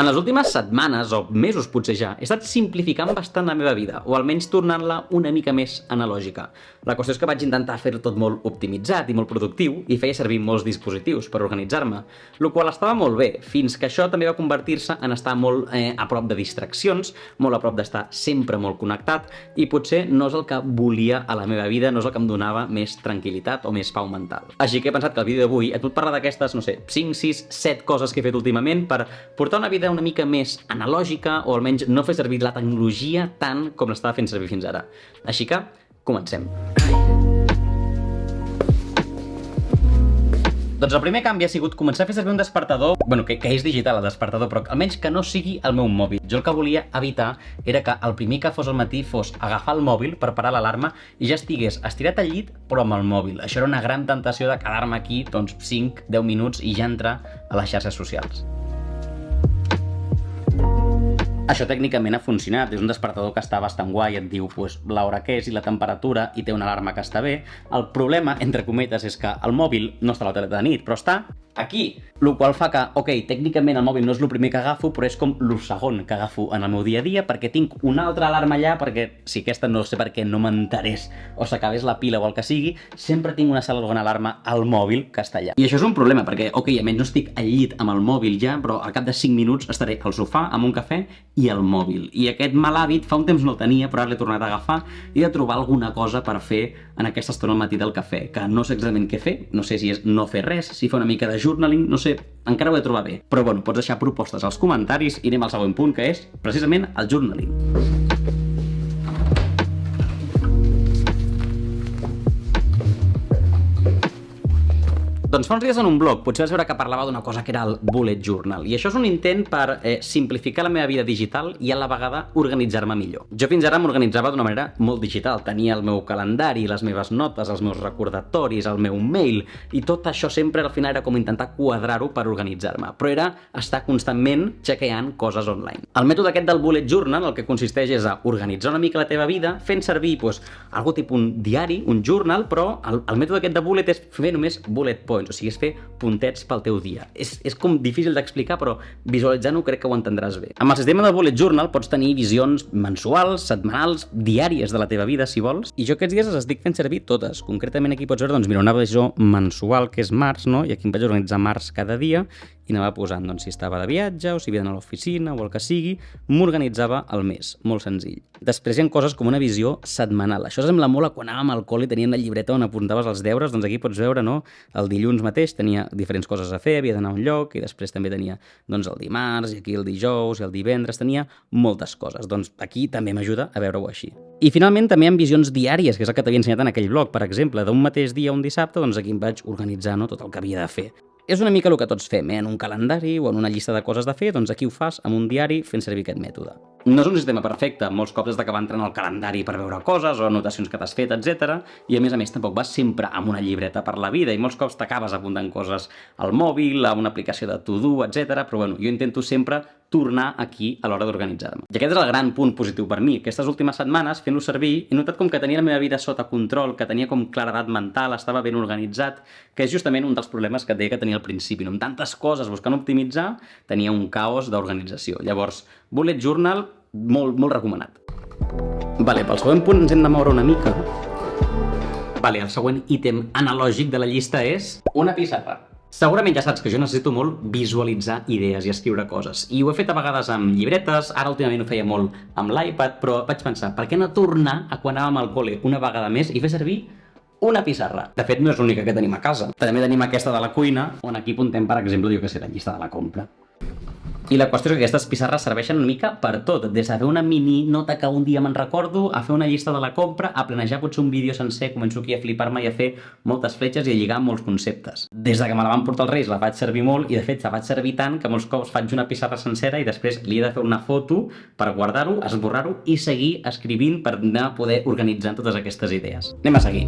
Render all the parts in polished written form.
En les últimes setmanes, o mesos potser ja, he estat simplificant bastant la meva vida, o almenys tornant-la una mica més analògica. La qüestió és que vaig intentar fer-ho tot molt optimitzat i molt productiu, i feia servir molts dispositius per organitzar-me, el qual estava molt bé, fins que això també va convertir-se en estar molt a prop de distraccions, molt a prop d'estar sempre molt connectat, i potser no és el que volia a la meva vida, no és el que em donava més tranquil·litat o més pau mental. Així que he pensat que el vídeo d'avui et puc parlar d'aquestes, no sé, 5, 6, 7 coses que he fet últimament per portar una vida una mica més analògica o almenys no fer servir la tecnologia tant com l'estava fent servir fins ara. Així que, comencem. Doncs el primer canvi ha sigut començar a fer servir un despertador, que és digital el despertador, però almenys que no sigui el meu mòbil. Jo el que volia evitar era que el primer que fos al matí fos agafar el mòbil per parar l'alarma i ja estigués estirat al llit però amb el mòbil. Això era una gran tentació de quedar-me aquí 5-10 minuts i ja entrar a les xarxes socials. Això tècnicament ha funcionat, és un despertador que està bastant guai, et diu l'hora que és i la temperatura i té una alarma que està bé. El problema, entre cometes, és que el mòbil no està a la tele de nit, però està aquí, el qual fa que, tècnicament el mòbil no és el primer que agafo, però és com el segon que agafo en el meu dia a dia, perquè tinc una altra alarma allà, perquè si aquesta no sé per què no m'enterés o s'acabés la pila o el que sigui, sempre tinc una segona alarma al mòbil que està allà. I això és un problema, perquè, almenys no estic al llit amb el mòbil ja, però al cap de 5 minuts estaré al sofà amb un cafè i el mòbil. I aquest mal hàbit fa un temps no el tenia, però ara l'he tornat a agafar i he de trobar alguna cosa per fer en aquesta estona al matí del cafè, que no sé exactament què fer, no sé si és no fer res, si fer una mica de journaling, no sé, encara ho he de trobar bé. Però pots deixar propostes als comentaris i anem al següent punt, que és precisament el journaling. Doncs fa uns dies en un blog potser vas veure que parlava d'una cosa que era el bullet journal, i això és un intent per simplificar la meva vida digital i a la vegada organitzar-me millor. Jo fins ara m'organitzava d'una manera molt digital, tenia el meu calendari, les meves notes, els meus recordatoris, el meu mail, i tot això sempre al final era com intentar quadrar-ho per organitzar-me, però era estar constantment chequeant coses online. El mètode aquest del bullet journal el que consisteix és a organitzar una mica la teva vida fent servir algo tipus un diari, un journal, però el mètode aquest de bullet és fer només bullet points, o sigui, és fer puntets pel teu dia. És com difícil d'explicar, però visualitzant-ho crec que ho entendràs bé. Amb el sistema de bullet journal pots tenir visions mensuals, setmanals, diàries de la teva vida, si vols, i jo aquests dies les estic fent servir totes. Concretament aquí pots veure, una visió mensual, que és març, no? I aquí em vaig organitzar març cada dia i anava posant, si estava de viatge o si havia d'anar a l'oficina o el que sigui, m'organitzava el mes, molt senzill. Després hi ha coses com una visió setmanal. Això sembla molt a quan anàvem al col·le i teníem la llibreta on apuntaves els deures, doncs aquí pots veure, no? El dilluns mateix tenia diferents coses a fer, havia d'anar a un lloc i després també tenia el dimarts i aquí el dijous i el divendres, tenia moltes coses. Doncs aquí també m'ajuda a veure-ho així. I finalment també hi ha visions diàries, que és el que t'havia ensenyat en aquell blog, per exemple, d'un mateix dia, un dissabte, doncs aquí em vaig organitzar tot el que havia de fer. És una mica el que tots fem, en un calendari o en una llista de coses de fer, doncs aquí ho fas amb un diari fent servir aquest mètode. No és un sistema perfecte, molts cops has d'acabar entrant al calendari per veure coses o anotacions que t'has fet, etc. I a més tampoc vas sempre amb una llibreta per la vida i molts cops t'acabes apuntant coses al mòbil, a una aplicació de to-do, etc. Però jo intento sempre tornar aquí a l'hora d'organitzar-me. I aquest és el gran punt positiu per mi. Aquestes últimes setmanes, fent-lo servir, he notat com que tenia la meva vida sota control, que tenia com claredat mental, estava ben organitzat, que és justament un dels problemes que et deia que tenia al principi. Amb tantes coses buscant optimitzar, tenia un caos d'organització. Llavors, bullet journal, molt recomanat. Pel següent punt ens hem de moure una mica. El següent ítem analògic de la llista és una pissarra. Segurament ja saps que jo necessito molt visualitzar idees i escriure coses. I ho he fet a vegades amb llibretes, ara últimament ho feia molt amb l'iPad, però vaig pensar, per què no tornar a quan anàvem al col·le una vegada més i fer servir una pissarra? De fet, no és l'única que tenim a casa. També tenim aquesta de la cuina, on aquí apuntem, per exemple, la llista de la compra. I la qüestió és que aquestes pissarres serveixen una mica per tot, des de fer una mini nota que un dia me'n recordo, a fer una llista de la compra, a planejar potser un vídeo sencer, començo aquí a flipar-me i a fer moltes fletxes i a lligar molts conceptes. Des de que me la van portar els Reis la vaig servir molt i de fet la vaig servir tant que molts cops faig una pissarra sencera i després li he de fer una foto per guardar-ho, esborrar-ho i seguir escrivint per anar a poder organitzar totes aquestes idees. Anem a seguir.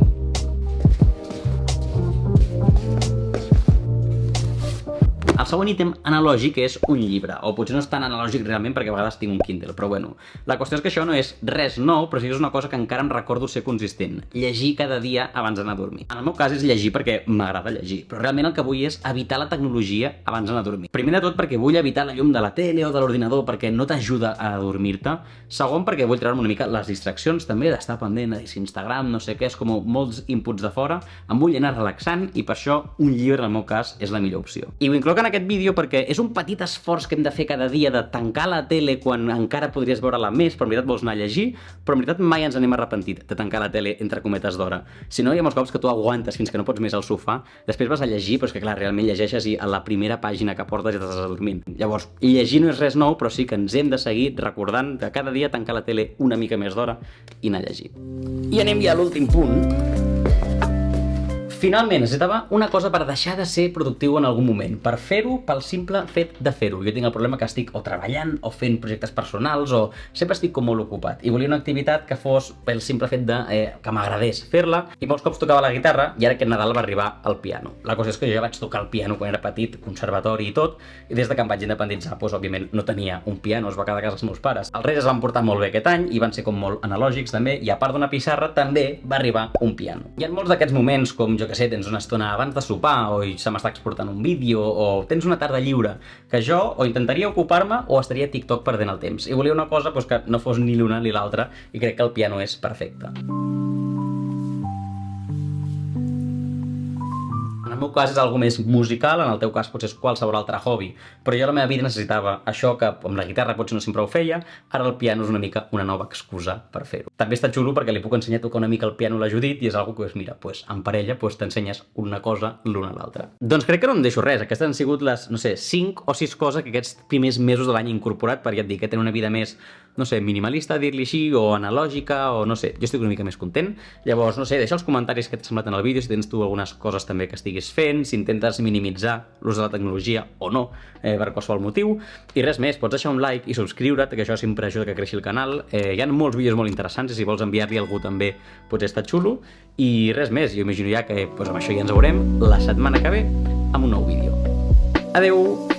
El següent ítem analògic és un llibre, o potser no és tan analògic realment perquè a vegades tinc un Kindle, però bueno. La qüestió és que això no és res nou, però sí que és una cosa que encara em recordo ser consistent. Llegir cada dia abans d'anar a dormir. En el meu cas és llegir perquè m'agrada llegir, però realment el que vull és evitar la tecnologia abans d'anar a dormir. Primer de tot perquè vull evitar la llum de la tele o de l'ordinador perquè no t'ajuda a dormir-te. Segon perquè vull treure'm una mica les distraccions també d'estar pendent de Instagram, no sé què, és com molts inputs de fora. Em vull anar relaxant i per això un llibre en el meu cas és la millor opció. I ho incloc en aquest vídeo perquè és un petit esforç que hem de fer cada dia de tancar la tele quan encara podries veure-la més, però en veritat vols anar a llegir, però en veritat mai ens n'hem arrepentit de tancar la tele entre cometes d'hora. Si no, hi ha molts cops que tu aguantes fins que no pots més al sofà, després vas a llegir, però és que clar, realment llegeixes i a la primera pàgina que portes ja t'estàs dormint. Llavors, llegir no és res nou, però sí que ens hem de seguir recordant que cada dia tancar la tele una mica més d'hora i anar a llegir. I anem ja a l'últim punt. Finalment, necessitava una cosa per deixar de ser productiu en algun moment, per fer-ho pel simple fet de fer-ho. Jo tinc el problema que estic o treballant o fent projectes personals o sempre estic com molt ocupat i volia una activitat que fos pel simple fet de que m'agradés fer-la i molts cops tocava la guitarra i ara aquest Nadal va arribar el piano. La cosa és que jo ja vaig tocar el piano quan era petit, conservatori i tot, i des de que em vaig independitzar, doncs, òbviament no tenia un piano, es va quedar a casa els meus pares. Els Reis es van portar molt bé aquest any i van ser com molt analògics també, i a part d'una pissarra també va arribar un piano. Hi ha molts d'aquests moments com jo que sé, tens una estona abans de sopar o se m'està exportant un vídeo o tens una tarda lliure que jo o intentaria ocupar-me o estaria a TikTok perdent el temps. I volia una cosa doncs, que no fos ni l'una ni l'altra i crec que el piano és perfecte. En el meu cas és algo més musical, en el teu cas potser és qualsevol altre hobby, però jo a la meva vida necessitava això que amb la guitarra potser no sempre ho feia, ara el piano és una mica una nova excusa per fer-ho. També està xulo perquè li puc ensenyar a tocar una mica el piano a la Judit i és algo que, mira, en parella t'ensenyes una cosa l'una a l'altra. Doncs crec que no em deixo res, aquestes han sigut les, no sé, 5 o 6 coses que aquests primers mesos de l'any he incorporat per, ja et dic, tenir una vida més, no sé, minimalista, dir-li així, o analògica, o no sé, jo estic una mica més content. Llavors, no sé, deixa els comentaris que t'ha semblat en el vídeo, si tens tu algunes coses també que estiguis fent, si intentes minimitzar l'ús de la tecnologia o no, per qualsevol motiu. I res més, pots deixar un like i subscriure't, que això sempre ajuda que creixi el canal. Hi ha molts vídeos molt interessants i si vols enviar-li a algú també potser està xulo. I res més, jo imagino ja que amb això ja ens veurem la setmana que ve amb un nou vídeo. Adeu!